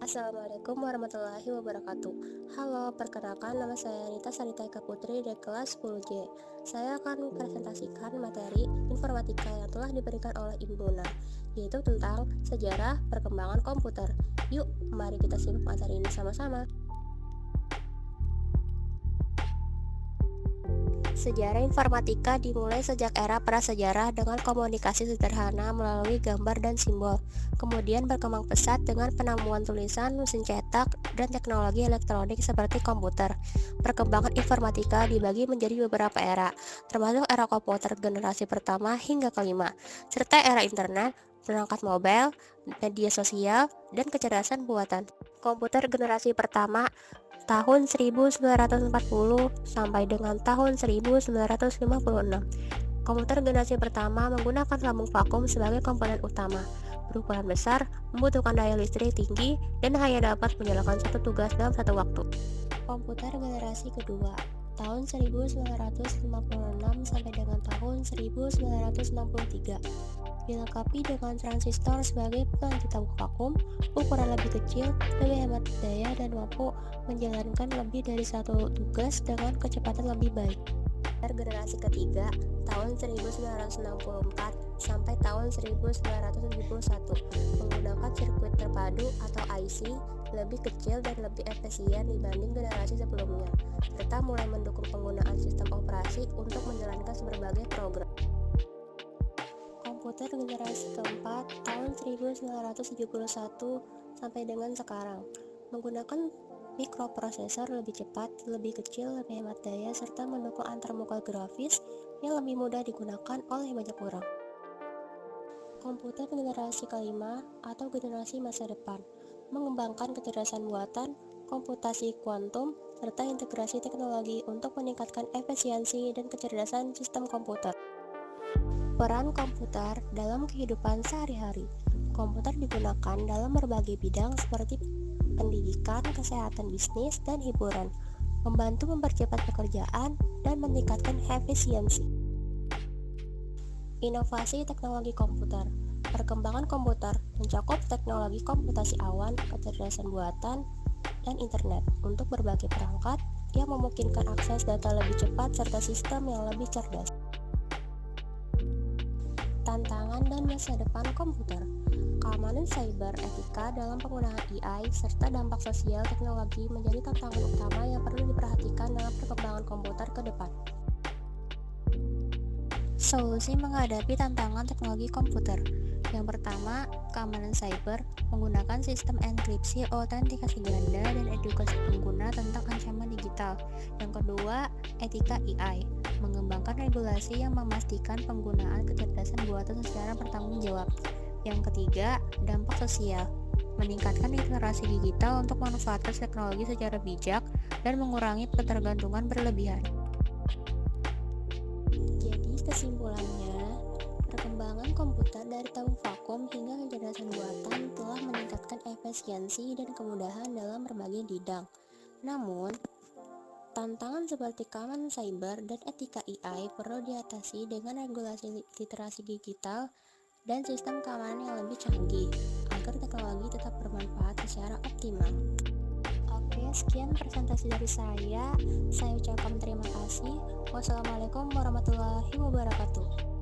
Assalamualaikum warahmatullahi wabarakatuh. Halo, perkenalkan nama saya Anita Sarita Eka Putri dari kelas 10J. Saya akan mempresentasikan materi informatika yang telah diberikan oleh Ibu Luna, yaitu tentang sejarah perkembangan komputer. Yuk, mari kita simak materi ini sama-sama. Sejarah informatika dimulai sejak era prasejarah dengan komunikasi sederhana melalui gambar dan simbol. Kemudian berkembang pesat dengan penemuan tulisan, mesin cetak, dan teknologi elektronik seperti komputer. Perkembangan informatika dibagi menjadi beberapa era, termasuk era komputer generasi pertama hingga kelima, serta era internet, perangkat mobile, media sosial, dan kecerdasan buatan. Komputer generasi pertama tahun 1940 sampai dengan tahun 1956. Komputer generasi pertama menggunakan lambung vakum sebagai komponen utama, berukuran besar, membutuhkan daya listrik tinggi, dan hanya dapat menyelesaikan satu tugas dalam satu waktu. Komputer generasi kedua tahun 1956 sampai dengan tahun 1963, dilengkapi dengan transistor sebagai pengganti tabung vakum, ukuran lebih kecil, lebih hemat daya, dan mampu menjalankan lebih dari satu tugas dengan kecepatan lebih baik. Generasi ketiga tahun 1964 sampai tahun 1971 menggunakan sirkuit terpadu atau IC lebih kecil dan lebih efisien dibanding generasi sebelumnya, serta mulai mendukung penggunaan sistem operasi untuk menjalankan berbagai program. Komputer generasi keempat tahun 1971 sampai dengan sekarang menggunakan mikroprosesor lebih cepat, lebih kecil, lebih hemat daya, serta mendukung antarmuka grafis yang lebih mudah digunakan oleh banyak orang. Komputer generasi kelima atau generasi masa depan mengembangkan kecerdasan buatan, komputasi kuantum, serta integrasi teknologi untuk meningkatkan efisiensi dan kecerdasan sistem komputer. Peran komputer dalam kehidupan sehari-hari. Komputer digunakan dalam berbagai bidang seperti pendidikan, kesehatan, bisnis, dan hiburan, membantu mempercepat pekerjaan dan meningkatkan efisiensi. Inovasi teknologi komputer. Perkembangan komputer mencakup teknologi komputasi awan, kecerdasan buatan, dan internet untuk berbagai perangkat yang memungkinkan akses data lebih cepat serta sistem yang lebih cerdas. Tantangan dan masa depan komputer. Keamanan cyber, etika dalam penggunaan AI, serta dampak sosial teknologi menjadi tantangan utama yang perlu diperhatikan dalam perkembangan komputer ke depan. Solusi menghadapi tantangan teknologi komputer. Yang pertama, keamanan cyber menggunakan sistem enkripsi, autentikasi ganda, dan edukasi pengguna tentang ancaman digital. Yang kedua, etika AI mengembangkan regulasi yang memastikan penggunaan kecerdasan buatan secara bertanggung jawab. Yang ketiga, dampak sosial meningkatkan literasi digital untuk memanfaatkan teknologi secara bijak dan mengurangi ketergantungan berlebihan. Jadi kesimpulannya, perkembangan komputer dari tabung vakum hingga kecerdasan buatan telah meningkatkan efisiensi dan kemudahan dalam berbagai bidang. Namun, tantangan seperti keamanan cyber dan etika AI perlu diatasi dengan regulasi literasi digital dan sistem keamanan yang lebih canggih agar teknologi tetap bermanfaat secara optimal. Oke, sekian presentasi dari saya. Saya ucapkan terima kasih. Wassalamualaikum warahmatullahi wabarakatuh.